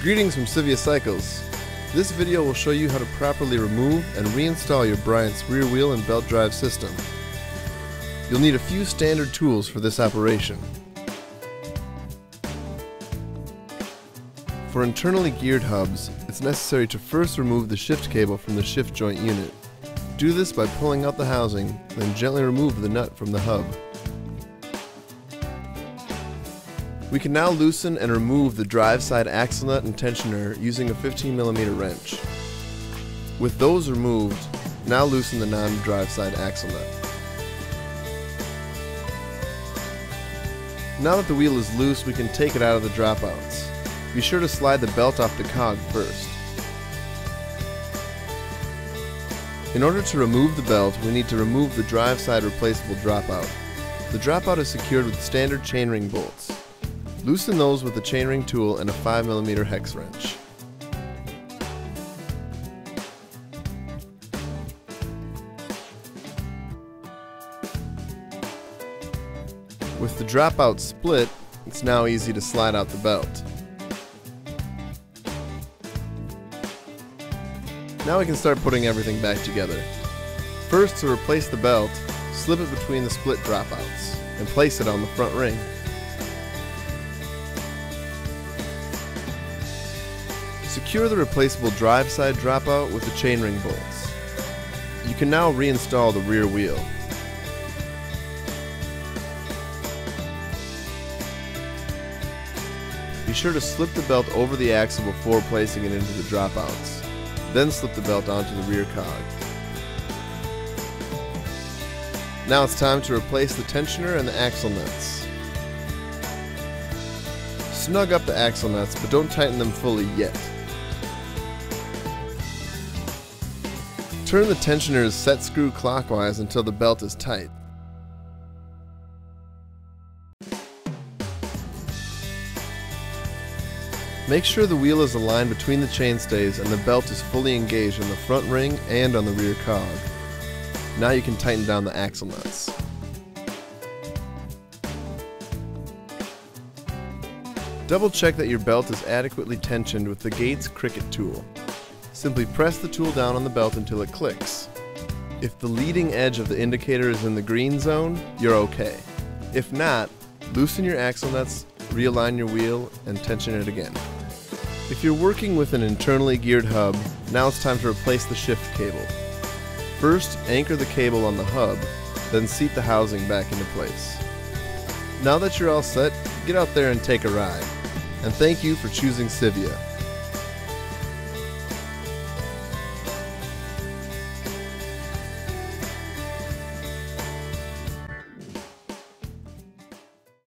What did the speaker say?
Greetings from Civia Cycles. This video will show you how to properly remove and reinstall your Bryant's rear wheel and belt drive system. You'll need a few standard tools for this operation. For internally geared hubs, it's necessary to first remove the shift cable from the shift joint unit. Do this by pulling out the housing, then gently remove the nut from the hub. We can now loosen and remove the drive side axle nut and tensioner using a 15mm wrench. With those removed, now loosen the non-drive side axle nut. Now that the wheel is loose, we can take it out of the dropouts. Be sure to slide the belt off the cog first. In order to remove the belt, we need to remove the drive side replaceable dropout. The dropout is secured with standard chainring bolts. Loosen those with a chainring tool and a 5mm hex wrench. With the dropout split, it's now easy to slide out the belt. Now we can start putting everything back together. First, to replace the belt, slip it between the split dropouts and place it on the front ring. Secure the replaceable drive side dropout with the chainring bolts. You can now reinstall the rear wheel. Be sure to slip the belt over the axle before placing it into the dropouts. Then slip the belt onto the rear cog. Now it's time to replace the tensioner and the axle nuts. Snug up the axle nuts, but don't tighten them fully yet. Turn the tensioner's set screw clockwise until the belt is tight. Make sure the wheel is aligned between the chainstays and the belt is fully engaged on the front ring and on the rear cog. Now you can tighten down the axle nuts. Double check that your belt is adequately tensioned with the Gates Cricket tool. Simply press the tool down on the belt until it clicks. If the leading edge of the indicator is in the green zone, you're okay. If not, loosen your axle nuts, realign your wheel, and tension it again. If you're working with an internally geared hub, now it's time to replace the shift cable. First, anchor the cable on the hub, then seat the housing back into place. Now that you're all set, get out there and take a ride. And thank you for choosing Civia.